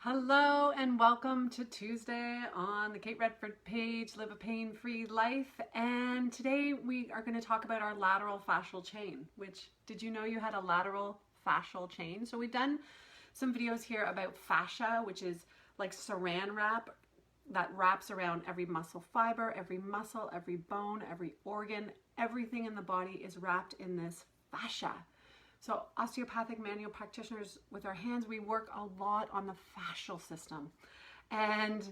Hello and welcome to Tuesday on the Kate Redford page, Live a Pain-Free Life. And today we are going to talk about our lateral fascial chain, which, did you know you had a lateral fascial chain? So we've done some videos here about fascia, which is like saran wrap that wraps around every muscle fiber, every muscle, every bone, every organ, everything in the body is wrapped in this fascia. So osteopathic manual practitioners, with our hands, we work a lot on the fascial system. And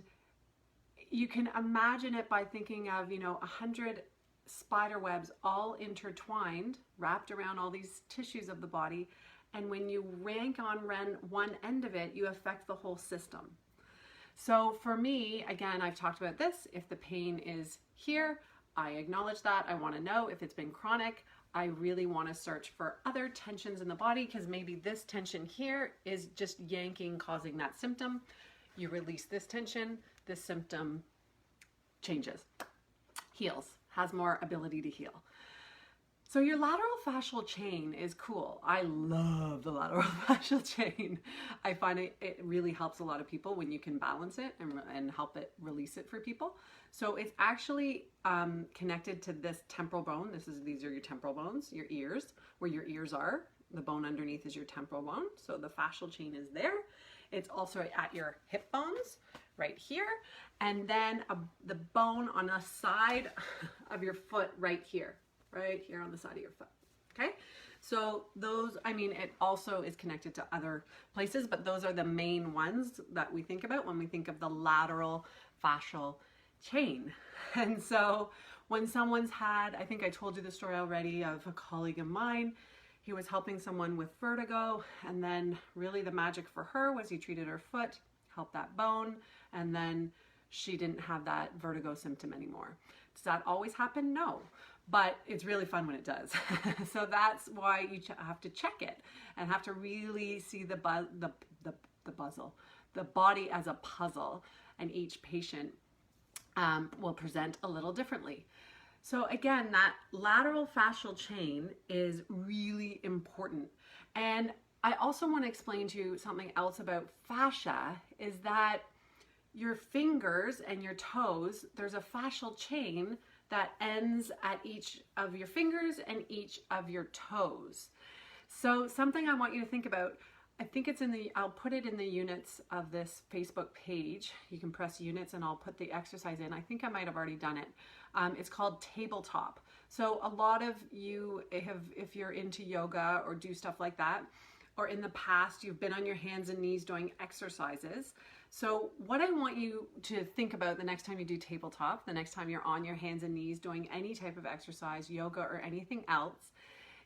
you can imagine it by thinking of, 100 spider webs all intertwined, wrapped around all these tissues of the body. And when you yank on one end of it, you affect the whole system. So for me, again, I've talked about this. If the pain is here, I acknowledge that. I want to know if it's been chronic. I really want to search for other tensions in the body because maybe this tension here is just yanking, causing that symptom. You release this tension, this symptom changes, heals, has more ability to heal. So your lateral fascial chain is cool. I love the lateral fascial chain. I find it really helps a lot of people when you can balance it and help it release it for people. So it's actually connected to this temporal bone. These are your temporal bones, your ears, where your ears are. The bone underneath is your temporal bone. So the fascial chain is there. It's also at your hip bones right here. And then the bone on the side of your foot right here on the side of your foot. Okay. So those, it also is connected to other places, but those are the main ones that we think about when we think of the lateral fascial chain. And so when someone's had, I think I told you the story already of a colleague of mine. He was helping someone with vertigo, and then really the magic for her was he treated her foot, helped that bone, and then she didn't have that vertigo symptom anymore. Does that always happen? No, but it's really fun when it does. So that's why you have to check it and have to really see the body as a puzzle, and each patient will present a little differently. So again, that lateral fascial chain is really important. And I also want to explain to you something else about fascia, is that your fingers and your toes, there's a fascial chain that ends at each of your fingers and each of your toes. So something I want you to think about, I think it's I'll put it in the units of this Facebook page. You can press units and I'll put the exercise in. I think I might have already done it. It's called tabletop. So a lot of you if you're into yoga or do stuff like that, or in the past you've been on your hands and knees doing exercises. So what I want you to think about the next time you do tabletop, the next time you're on your hands and knees doing any type of exercise, yoga or anything else,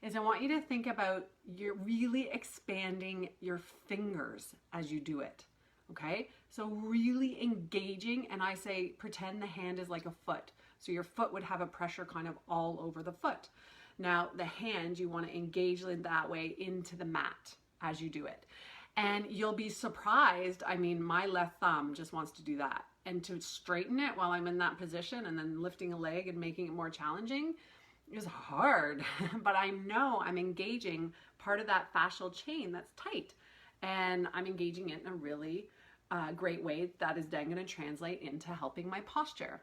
is I want you to think about you're really expanding your fingers as you do it, okay? So really engaging, and I say pretend the hand is like a foot. So your foot would have a pressure kind of all over the foot. Now the hand, you want to engage in that way into the mat as you do it. And you'll be surprised. My left thumb just wants to do that. And to straighten it while I'm in that position and then lifting a leg and making it more challenging is hard. But I know I'm engaging part of that fascial chain that's tight. And I'm engaging it in a really great way that is then going to translate into helping my posture.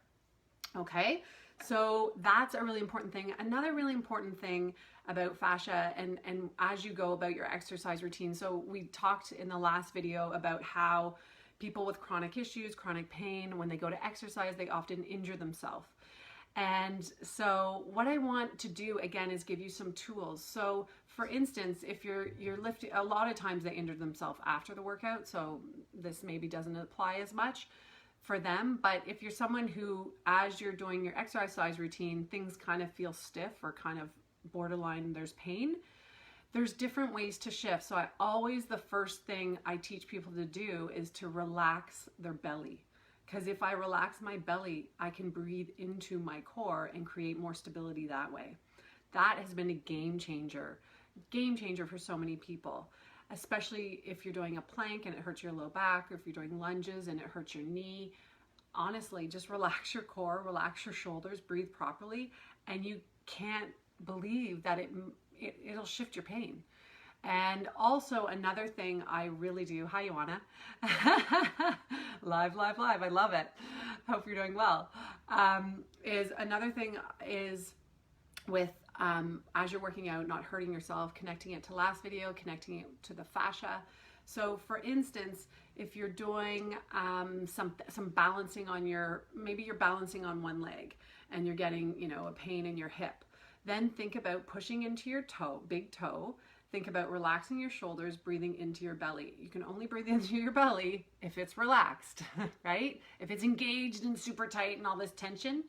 Okay, so that's a really important thing. Another really important thing about fascia and as you go about your exercise routine. So we talked in the last video about how people with chronic issues, chronic pain, when they go to exercise, they often injure themselves. And so what I want to do again is give you some tools. So for instance, if you're lifting, a lot of times they injure themselves after the workout. So this maybe doesn't apply as much for them, but if you're someone who, as you're doing your exercise routine, things kind of feel stiff or kind of borderline there's pain, there's different ways to shift. So the first thing I teach people to do is to relax their belly. Because if I relax my belly, I can breathe into my core and create more stability that way. That has been a game changer for so many people. Especially if you're doing a plank and it hurts your low back, or if you're doing lunges and it hurts your knee. Honestly, just relax your core, relax your shoulders, breathe properly, and you can't believe that it'll shift your pain. And also another thing I really do, hi Ioana, live, I love it. Hope you're doing well. Is another thing is with, as you're working out, not hurting yourself, connecting it to last video, connecting it to the fascia. So for instance, if you're doing some balancing on maybe you're balancing on one leg and you're getting, a pain in your hip, then think about pushing into your toe, big toe. Think about relaxing your shoulders, breathing into your belly. You can only breathe into your belly if it's relaxed, right? If it's engaged and super tight and all this tension,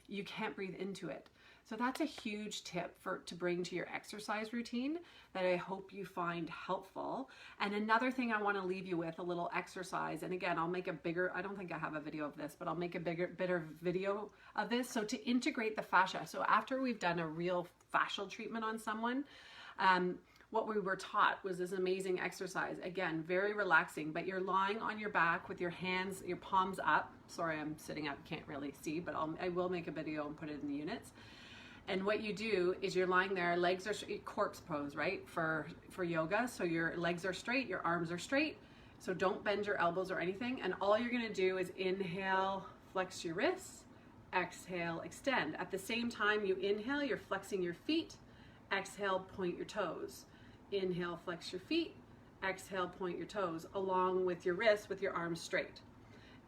you can't breathe into it. So that's a huge tip to bring to your exercise routine that I hope you find helpful. And another thing I want to leave you with, a little exercise. And again, I'll make I don't think I have a video of this, but I'll make a bigger video of this. So to integrate the fascia. So after we've done a real fascial treatment on someone, what we were taught was this amazing exercise. Again, very relaxing, but you're lying on your back with your hands, your palms up. Sorry, I'm sitting up, can't really see, but I will make a video and put it in the units. And what you do is you're lying there, legs are corpse pose, right? For yoga. So your legs are straight, your arms are straight. So don't bend your elbows or anything. And all you're gonna do is inhale, flex your wrists, exhale, extend. At the same time you inhale, you're flexing your feet, exhale, point your toes. Inhale, flex your feet, exhale, point your toes, along with your wrists with your arms straight.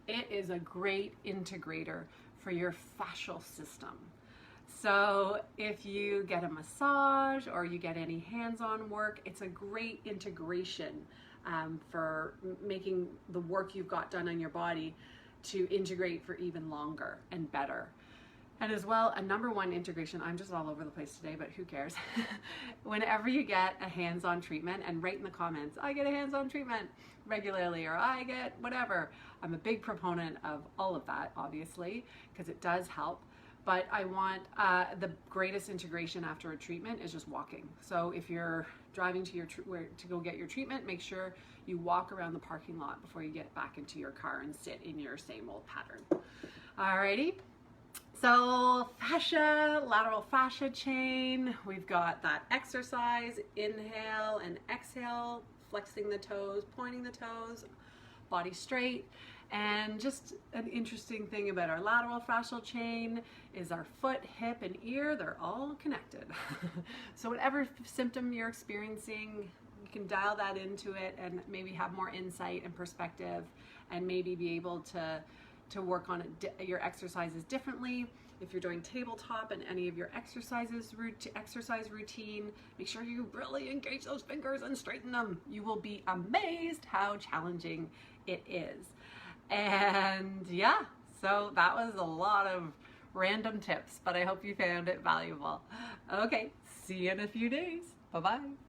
It is a great integrator for your fascial system. So if you get a massage or you get any hands-on work, it's a great integration for making the work you've got done on your body to integrate for even longer and better. And as well, a number one integration, I'm just all over the place today, but who cares? Whenever you get a hands-on treatment, and write in the comments, I get a hands-on treatment regularly, or I get whatever. I'm a big proponent of all of that, obviously, because it does help. But I want the greatest integration after a treatment is just walking. So if you're driving to go get your treatment, make sure you walk around the parking lot before you get back into your car and sit in your same old pattern. Alrighty. So fascia, lateral fascia chain, we've got that exercise, inhale and exhale, flexing the toes, pointing the toes, body straight. And just an interesting thing about our lateral fascial chain is our foot, hip, and ear, they're all connected. So whatever symptom you're experiencing, you can dial that into it and maybe have more insight and perspective, and maybe be able to work on your exercises differently. If you're doing tabletop and any of your exercise routine, make sure you really engage those fingers and straighten them. You will be amazed how challenging it is. And yeah, so that was a lot of random tips, but I hope you found it valuable. Okay, see you in a few days. Bye-bye.